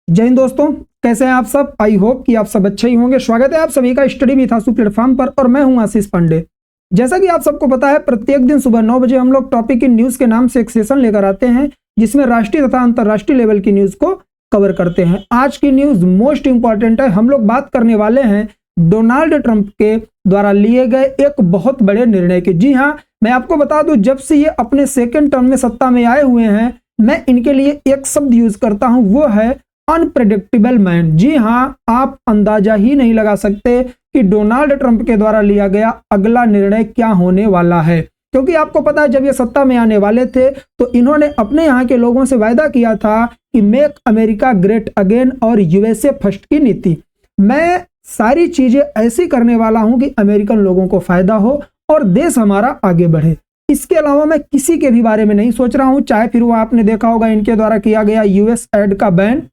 जय हिंद दोस्तों, कैसे हैं आप सब। आई होप कि आप सब अच्छे ही होंगे। स्वागत है आप सभी का स्टडी विद आशु प्लेटफॉर्म पर और मैं हूं आशीष पांडे। जैसा कि आप सबको पता है, प्रत्येक दिन सुबह 9 बजे हम लोग टॉपिक इन न्यूज के नाम से एक सेशन लेकर आते हैं जिसमें राष्ट्रीय तथा अंतर्राष्ट्रीय लेवल की न्यूज को कवर करते हैं। आज की न्यूज मोस्ट इंपॉर्टेंट है। हम लोग बात करने वाले हैं डोनाल्ड ट्रंप के द्वारा लिए गए एक बहुत बड़े निर्णय की। जी हाँ, मैं आपको बता दूं, जब से ये अपने सेकेंड टर्म में सत्ता में आए हुए हैं, मैं इनके लिए एक शब्द यूज करता हूं, वो है अनप्रेडिक्टेबल मैन। जी हाँ, आप अंदाजा ही नहीं लगा सकते कि डोनाल्ड ट्रंप के द्वारा लिया गया अगला निर्णय क्या होने वाला है। क्योंकि आपको पता है, जब ये सत्ता में आने वाले थे तो इन्होंने अपने यहाँ के लोगों से वायदा किया था कि मेक अमेरिका ग्रेट अगेन और यूएसए फर्स्ट की नीति। मैं सारी चीजें ऐसी करने वाला हूं कि अमेरिकन लोगों को फायदा हो और देश हमारा आगे बढ़े। इसके अलावा मैं किसी के भी बारे में नहीं सोच रहा हूं, चाहे फिर वो आपने देखा होगा इनके द्वारा किया गया यूएस एड का बैन।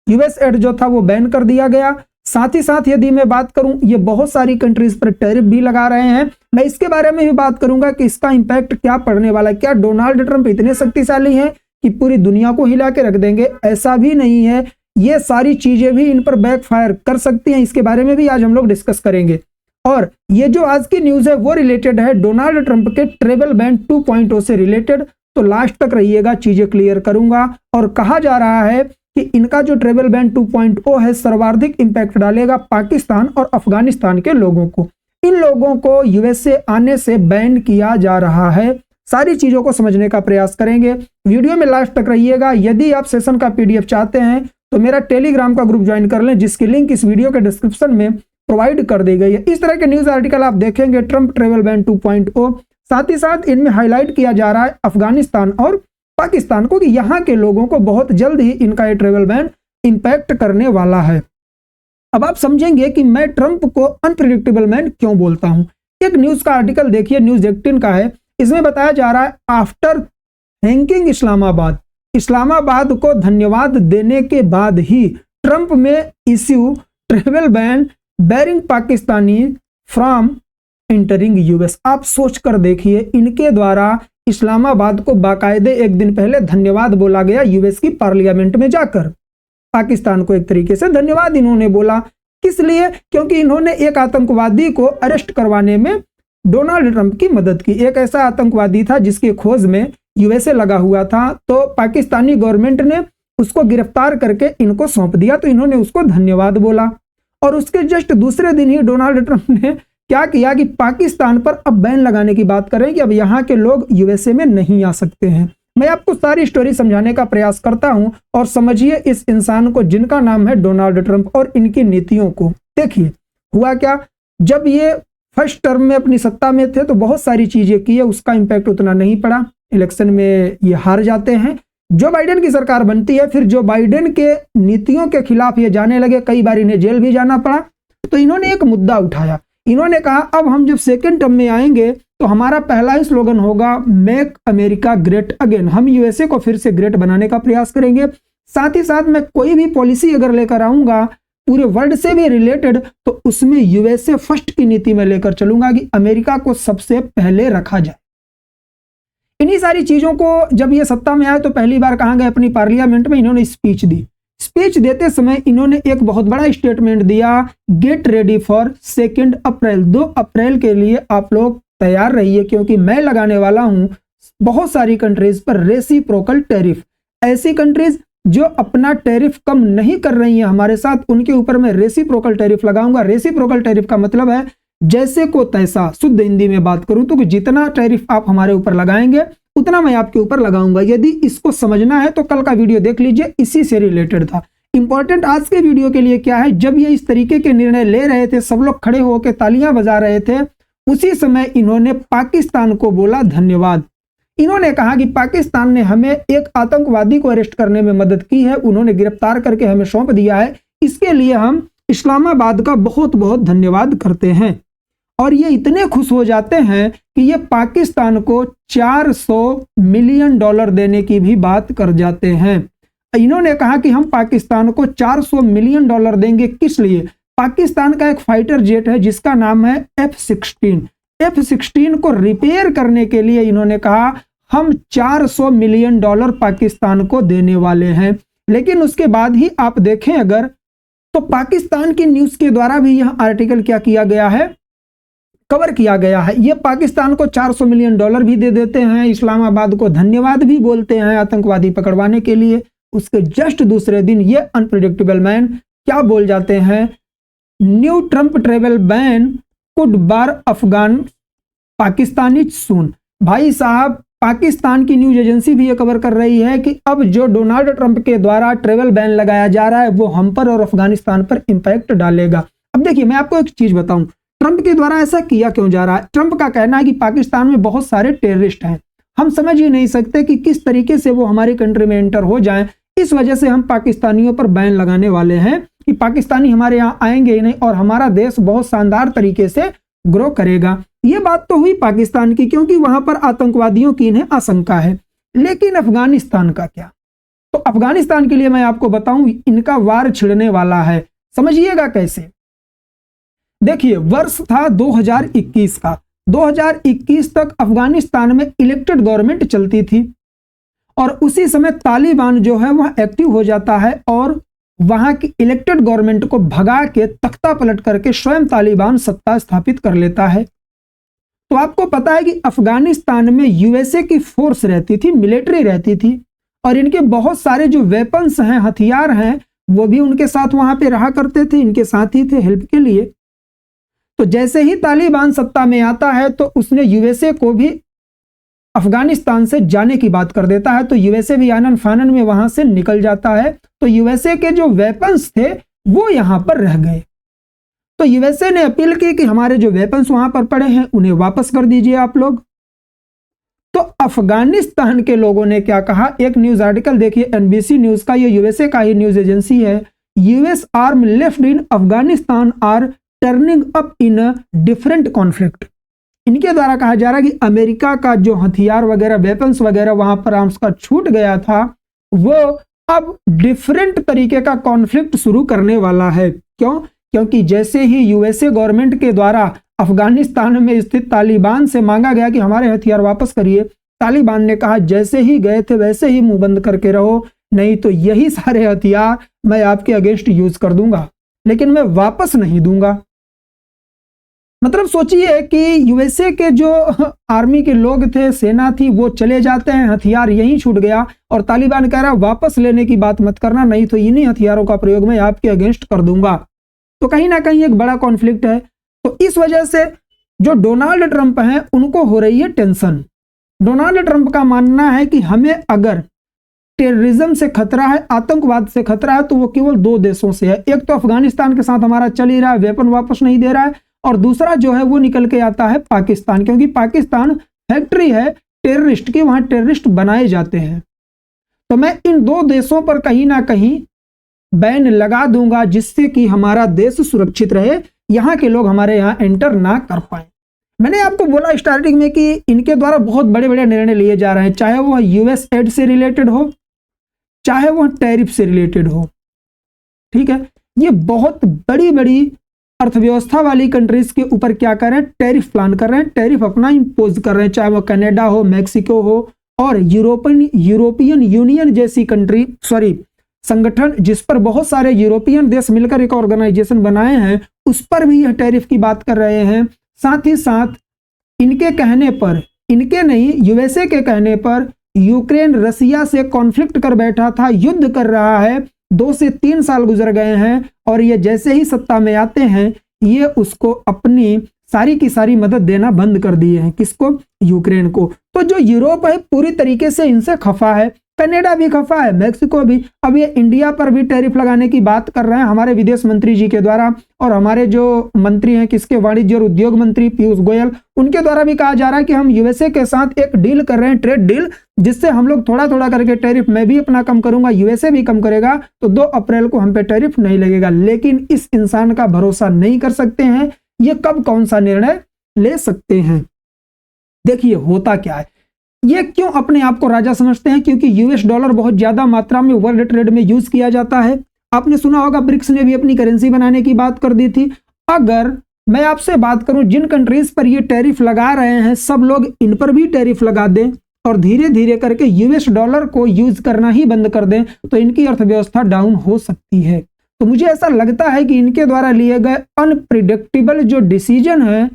यूएस एड जो था वो बैन कर दिया गया। साथ ही साथ यदि मैं बात करूं, ये बहुत सारी कंट्रीज पर टैरिफ भी लगा रहे हैं। मैं इसके बारे में भी बात करूंगा कि इसका इंपैक्ट क्या पड़ने वाला है। क्या डोनाल्ड ट्रंप इतने शक्तिशाली हैं कि पूरी दुनिया को हिला के रख देंगे? ऐसा भी नहीं है। ये सारी चीजें भी इन पर बैकफायर कर सकती हैं। इसके बारे में भी आज हम लोग डिस्कस करेंगे। और ये जो आज की न्यूज है वो रिलेटेड है डोनाल्ड ट्रंप के ट्रेवल बैन 2.0 से रिलेटेड। तो लास्ट तक रहिएगा, चीजें क्लियर करूंगा। और कहा जा रहा है कि इनका जो ट्रेवल बैन 2.0 है सर्वाधिक इंपैक्ट डालेगा पाकिस्तान और अफगानिस्तान के लोगों को। इन लोगों को यूएसए आने से बैन किया जा रहा है। सारी चीजों को समझने का प्रयास करेंगे। वीडियो में लास्ट तक रहिएगा। यदि आप सेशन का पीडीएफ चाहते हैं तो मेरा टेलीग्राम का ग्रुप ज्वाइन कर लें, जिसकी लिंक इस वीडियो के डिस्क्रिप्शन में प्रोवाइड कर दी गई है। इस तरह के न्यूज आर्टिकल आप देखेंगे ट्रंप ट्रेवल बैन 2.0। साथ ही साथ इनमें हाईलाइट किया जा रहा है अफगानिस्तान और पाकिस्तान को कि यहाँ के लोगों को बहुत जल्द ही इनका ये ट्रेवल बैन इंपैक्ट करने वाला है। अब आप समझेंगे कि मैं ट्रंप को अनप्रेडिक्टेबल मैन क्यों बोलता हूं। एक न्यूज का आर्टिकल देखिए, न्यूज 18 का है। इसमें बताया जा रहा है आफ्टर थैंकिंग इस्लामाबाद को धन्यवाद देने के बाद ही ट्रंप में issue travel ban bearing Pakistani from entering US. आप सोच कर देखिए, इनके द्वारा इस्लामाबाद को बाकायदे एक दिन पहले धन्यवाद बोला गया यूएस की पार्लियामेंट में जाकर। पाकिस्तान को एक तरीके से धन्यवाद इन्होंने बोला। किस लिए? क्योंकि इन्होंने एक आतंकवादी को अरेस्ट करवाने में डोनाल्ड ट्रंप की मदद की। एक ऐसा आतंकवादी था जिसकी खोज में यूएसए लगा हुआ था, तो पाकिस्तानी गवर्नमेंट ने उसको गिरफ्तार करके इनको सौंप दिया, तो इन्होंने उसको धन्यवाद बोला। और उसके जस्ट दूसरे दिन ही डोनाल्ड ट्रंप ने क्या किया कि पाकिस्तान पर अब बैन लगाने की बात करें कि अब यहाँ के लोग यूएसए में नहीं आ सकते हैं। मैं आपको सारी स्टोरी समझाने का प्रयास करता हूं और समझिए इस इंसान को जिनका नाम है डोनाल्ड ट्रंप और इनकी नीतियों को। देखिए हुआ क्या, जब ये फर्स्ट टर्म में अपनी सत्ता में थे तो बहुत सारी चीजें की है, उसका इंपैक्ट उतना नहीं पड़ा। इलेक्शन में ये हार जाते हैं। जो बाइडेन की सरकार बनती है, फिर जो बाइडेन के नीतियों के खिलाफ ये जाने लगे, कई बार इन्हें जेल भी जाना पड़ा। तो इन्होंने एक मुद्दा उठाया। इन्होंने कहा अब हम जब सेकेंड टर्म में आएंगे तो हमारा पहला ही स्लोगन होगा मेक अमेरिका ग्रेट अगेन। हम यूएसए को फिर से ग्रेट बनाने का प्रयास करेंगे। साथ ही साथ मैं कोई भी पॉलिसी अगर लेकर आऊंगा पूरे वर्ल्ड से भी रिलेटेड, तो उसमें यूएसए फर्स्ट की नीति में लेकर चलूंगा कि अमेरिका को सबसे पहले रखा जाए। इन्हीं सारी चीजों को जब ये सत्ता में आए तो पहली बार कहां गए, अपनी पार्लियामेंट में इन्होंने स्पीच दी। स्पीच देते समय इन्होंने एक बहुत बड़ा स्टेटमेंट दिया, गेट रेडी फॉर 2 अप्रैल। 2 अप्रैल के लिए आप लोग तैयार रहिए, क्योंकि मैं लगाने वाला हूं बहुत सारी कंट्रीज पर रेसिप्रोकल टैरिफ। ऐसी कंट्रीज जो अपना टैरिफ कम नहीं कर रही हैं हमारे साथ, उनके ऊपर मैं रेसिप्रोकल टैरिफ लगाऊंगा। रेसिप्रोकल टैरिफ का मतलब है जैसे को तैसा। शुद्ध हिंदी में बात करूं तो जितना टैरिफ आप हमारे ऊपर लगाएंगे उतना मैं आपके ऊपर लगाऊंगा। यदि इसको समझना है तो कल का वीडियो देख लीजिए, इसी से रिलेटेड था। इंपॉर्टेंट आज के वीडियो के लिए क्या है, जब ये इस तरीके के निर्णय ले रहे थे, सब लोग खड़े होकर तालियां बजा रहे थे, उसी समय इन्होंने पाकिस्तान को बोला धन्यवाद। इन्होंने कहा कि पाकिस्तान ने हमें एक आतंकवादी को अरेस्ट करने में मदद की है, उन्होंने गिरफ्तार करके हमें सौंप दिया है, इसके लिए हम इस्लामाबाद का बहुत बहुत धन्यवाद करते हैं। और ये इतने खुश हो जाते हैं कि ये पाकिस्तान को $400 मिलियन देने की भी बात कर जाते हैं। इन्होंने कहा कि हम पाकिस्तान को $400 मिलियन देंगे। किस लिए? पाकिस्तान का एक फाइटर जेट है जिसका नाम है F-16। F-16 को रिपेयर करने के लिए इन्होंने कहा हम $400 मिलियन पाकिस्तान को देने वाले हैं। लेकिन उसके बाद ही आप देखें अगर, तो पाकिस्तान की न्यूज के द्वारा भी यह आर्टिकल क्या किया गया है, कवर किया गया है। ये पाकिस्तान को $400 मिलियन भी दे देते हैं, इस्लामाबाद को धन्यवाद भी बोलते हैं आतंकवादी पकड़वाने के लिए। उसके जस्ट दूसरे दिन ये अनप्रिडिक्टेबल मैन क्या बोल जाते हैं, new Trump travel ban could bar Afghan Pakistani soon. भाई साहब, पाकिस्तान की न्यूज एजेंसी भी ये कवर कर रही है कि अब जो डोनाल्ड ट्रंप के द्वारा ट्रेवल बैन लगाया जा रहा है वो हम पर और अफगानिस्तान पर इंपैक्ट डालेगा। अब देखिए, मैं आपको एक चीज बताऊं, ट्रंप के द्वारा ऐसा किया क्यों जा रहा है। ट्रंप का कहना है कि पाकिस्तान में बहुत सारे टेररिस्ट हैं, हम समझ ही नहीं सकते कि किस तरीके से वो हमारी कंट्री में एंटर हो जाएं, इस वजह से हम पाकिस्तानियों पर बैन लगाने वाले हैं कि पाकिस्तानी हमारे यहाँ आएंगे ही नहीं और हमारा देश बहुत शानदार तरीके से ग्रो करेगा। ये बात तो हुई पाकिस्तान की, क्योंकि वहां पर आतंकवादियों की इन्हें आशंका है। लेकिन अफगानिस्तान का क्या? तो अफगानिस्तान के लिए मैं आपको बताऊं, इनका वार छिड़ने वाला है। समझिएगा कैसे। देखिए, वर्ष था 2021 का। 2021 तक अफगानिस्तान में इलेक्टेड गवर्नमेंट चलती थी और उसी समय तालिबान जो है वह एक्टिव हो जाता है और वहां की इलेक्टेड गवर्नमेंट को भगा के तख्ता पलट करके स्वयं तालिबान सत्ता स्थापित कर लेता है। तो आपको पता है कि अफगानिस्तान में यूएसए की फोर्स रहती थी, मिलिट्री रहती थी और इनके बहुत सारे जो वेपन्स हैं, हथियार हैं, वो भी उनके साथ वहां पे रहा करते थे, इनके साथ ही थे हेल्प के लिए। तो जैसे ही तालिबान सत्ता में आता है तो उसने यूएसए को भी अफगानिस्तान से जाने की बात कर देता है। तो यूएसए भी आनन फानन में वहां से निकल जाता है। तो यूएसए के जो वेपन्स थे वो यहां पर रह गए। तो यूएसए ने अपील की कि हमारे जो वेपन्स वहां पर पड़े हैं उन्हें वापस कर दीजिए आप लोग। तो अफगानिस्तान के लोगों ने क्या कहा, एक न्यूज आर्टिकल देखिए एनबीसी न्यूज का, ये यूएसए का ही न्यूज एजेंसी है। US arm left in Afghanistan are turning up in a different conflict. इनके द्वारा कहा जा रहा है कि अमेरिका का जो हथियार वगैरह, वेपन्स वगैरह वहां पर आर्म्स का छूट गया था, वो अब डिफरेंट तरीके का कॉन्फ्लिक्ट शुरू करने वाला है। क्यों? क्योंकि जैसे ही यूएसए गवर्नमेंट के द्वारा अफगानिस्तान में स्थित तालिबान से मांगा गया कि हमारे हथियार वापस करिए, तालिबान ने कहा जैसे ही गए थे वैसे ही मुंह बंद करके रहो, नहीं तो यही सारे हथियार मैं आपके अगेंस्ट यूज कर दूंगा, लेकिन मैं वापस नहीं दूंगा। मतलब सोचिए कि यूएसए के जो आर्मी के लोग थे, सेना थी, वो चले जाते हैं, हथियार यहीं छूट गया और तालिबान कह रहा है वापस लेने की बात मत करना, नहीं तो इन्हीं हथियारों का प्रयोग मैं आपके अगेंस्ट कर दूंगा। तो कहीं ना कहीं एक बड़ा कॉन्फ्लिक्ट है। तो इस वजह से जो डोनाल्ड ट्रंप हैं उनको हो रही है टेंशन। डोनाल्ड ट्रंप का मानना है कि हमें अगर टेररिज्म से खतरा है, आतंकवाद से खतरा है, तो वो केवल दो देशों से है। एक तो अफगानिस्तान के साथ हमारा चल ही रहा है, वेपन वापस नहीं दे रहा है, और दूसरा जो है वो निकल के आता है पाकिस्तान, क्योंकि पाकिस्तान फैक्ट्री है टेररिस्ट की, वहां टेररिस्ट बनाए जाते हैं। तो मैं इन दो देशों पर कहीं ना कहीं बैन लगा दूंगा जिससे कि हमारा देश सुरक्षित रहे, यहाँ के लोग हमारे यहाँ एंटर ना कर पाए। मैंने आपको बोला स्टार्टिंग में कि इनके द्वारा बहुत बड़े बड़े निर्णय लिए जा रहे हैं, चाहे वह यूएस एड से रिलेटेड हो, चाहे वह टैरिफ से रिलेटेड हो। ठीक है, ये बहुत बड़ी बड़ी अर्थव्यवस्था वाली कंट्रीज के ऊपर क्या कर रहे हैं, टैरिफ प्लान कर रहे हैं, टैरिफ अपना इंपोज कर रहे हैं, चाहे वो कनाडा हो, मैक्सिको हो और यूरोपियन यूनियन जैसी कंट्री, संगठन जिस पर बहुत सारे यूरोपियन देश मिलकर एक ऑर्गेनाइजेशन बनाए हैं, उस पर भी यह टैरिफ की बात कर रहे हैं। साथ ही साथ इनके कहने पर, इनके नहीं यूएसए के कहने पर, यूक्रेन रसिया से कॉन्फ्लिक्ट कर बैठा था, युद्ध कर रहा है, 2 से 3 साल गुजर गए हैं और ये जैसे ही सत्ता में आते हैं ये उसको अपनी सारी की सारी मदद देना बंद कर दिए हैं। किसको? यूक्रेन को। तो जो यूरोप है पूरी तरीके से इनसे खफा है, कनाडा भी खफा है, मैक्सिको भी। अब ये इंडिया पर भी टैरिफ लगाने की बात कर रहे हैं हमारे विदेश मंत्री जी के द्वारा, और हमारे जो मंत्री हैं किसके, वाणिज्य और उद्योग मंत्री पीयूष गोयल, उनके द्वारा भी कहा जा रहा है कि हम यूएसए के साथ एक डील कर रहे हैं, ट्रेड डील, जिससे हम लोग थोड़ा थोड़ा करके टैरिफ मैं भी अपना कम करूंगा, यूएसए भी कम करेगा, तो 2 अप्रैल को हम पे टैरिफ नहीं लगेगा। लेकिन इस इंसान का भरोसा नहीं कर सकते हैं, ये कब कौन सा निर्णय ले सकते हैं। देखिए होता क्या है, ये क्यों अपने आप को राजा समझते हैं, क्योंकि यूएस डॉलर बहुत ज्यादा मात्रा में वर्ल्ड ट्रेड में यूज किया जाता है। आपने सुना होगा ब्रिक्स ने भी अपनी करेंसी बनाने की बात कर दी थी। अगर मैं आपसे बात करूं जिन कंट्रीज पर ये टैरिफ लगा रहे हैं, सब लोग इन पर भी टैरिफ लगा दें और धीरे धीरे करके यूएस डॉलर को यूज करना ही बंद कर दें तो इनकी अर्थव्यवस्था डाउन हो सकती है। तो मुझे ऐसा लगता है कि इनके द्वारा लिए गए अनप्रिडिक्टेबल जो डिसीजन है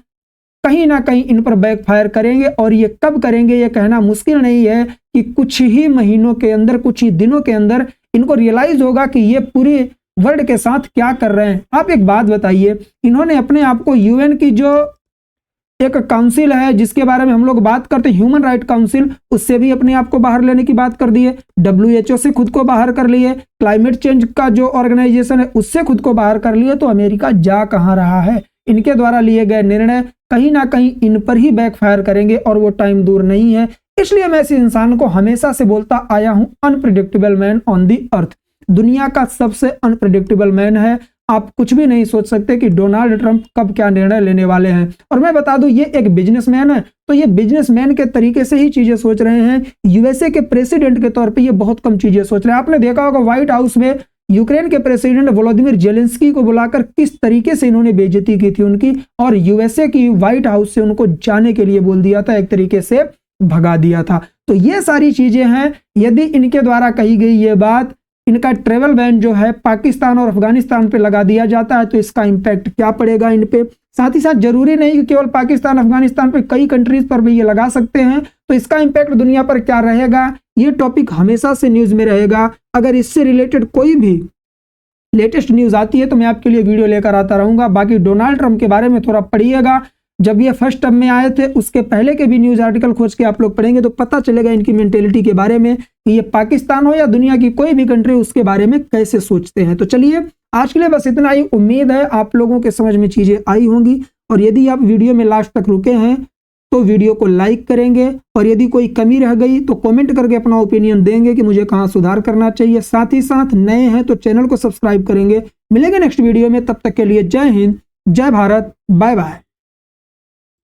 कहीं ना कहीं इन पर बैकफायर करेंगे, और ये कब करेंगे ये कहना मुश्किल नहीं है कि कुछ ही महीनों के अंदर, कुछ ही दिनों के अंदर इनको रियलाइज होगा कि ये पूरे वर्ल्ड के साथ क्या कर रहे हैं। आप एक बात बताइए, इन्होंने अपने आप को यूएन की जो एक काउंसिल है जिसके बारे में हम लोग बात करते हैं, ह्यूमन राइट काउंसिल, उससे भी अपने आप को बाहर लेने की बात कर दी है। WHO से खुद को बाहर कर लिए, क्लाइमेट चेंज का जो ऑर्गेनाइजेशन है उससे खुद को बाहर कर लिए। तो अमेरिका जा कहां रहा है? इनके द्वारा लिए गए निर्णय कहीं ना कहीं इन पर ही बैकफायर करेंगे और वो टाइम दूर नहीं है। इसलिए मैं इस इंसान को हमेशा से बोलता आया हूं, अनप्रिडिक्टेबल मैन ऑन दी अर्थ, दुनिया का सबसे अनप्रिडिक्टेबल मैन है। आप कुछ भी नहीं सोच सकते कि डोनाल्ड ट्रंप कब क्या निर्णय लेने वाले हैं। और मैं बता दूं, ये एक बिजनेसमैन है, तो ये बिजनेसमैन के तरीके से ही चीजें सोच रहे हैं। यूएसए के प्रेसिडेंट के तौर पे ये बहुत कम चीजें सोच रहे हैं। आपने देखा होगा व्हाइट हाउस में यूक्रेन के प्रेसिडेंट वोलोदिमिर जेलेंस्की को बुलाकर किस तरीके से इन्होंने बेइज्जती की थी उनकी, और यूएसए की व्हाइट हाउस से उनको जाने के लिए बोल दिया था, एक तरीके से भगा दिया था। तो ये सारी चीजें हैं। यदि इनके द्वारा कही गई ये बात, इनका ट्रेवल बैन जो है पाकिस्तान और अफगानिस्तान पे लगा दिया जाता है, तो इसका इंपैक्ट क्या पड़ेगा इन पे। साथ ही साथ जरूरी नहीं कि केवल पाकिस्तान अफगानिस्तान पे, कई कंट्रीज पर भी ये लगा सकते हैं, तो इसका इंपैक्ट दुनिया पर क्या रहेगा, ये टॉपिक हमेशा से न्यूज में रहेगा। अगर इससे रिलेटेड कोई भी लेटेस्ट न्यूज आती है तो मैं आपके लिए वीडियो लेकर आता रहूंगा। बाकी डोनाल्ड ट्रंप के बारे में थोड़ा पढ़िएगा, जब ये फर्स्ट टर्म में आए थे उसके पहले के भी न्यूज आर्टिकल खोज के आप लोग पढ़ेंगे तो पता चलेगा इनकी मेंटेलिटी के बारे में कि ये पाकिस्तान हो या दुनिया की कोई भी कंट्री उसके बारे में कैसे सोचते हैं। तो चलिए आज के लिए बस इतना ही। उम्मीद है आप लोगों के समझ में चीजें आई होंगी, और यदि आप वीडियो में लास्ट तक रुके हैं तो वीडियो को लाइक करेंगे, और यदि कोई कमी रह गई तो कमेंट करके अपना ओपिनियन देंगे कि मुझे कहाँ सुधार करना चाहिए। साथ ही साथ नए हैं तो चैनल को सब्सक्राइब करेंगे। मिलेंगे नेक्स्ट वीडियो में, तब तक के लिए जय हिंद, जय भारत, बाय बाय।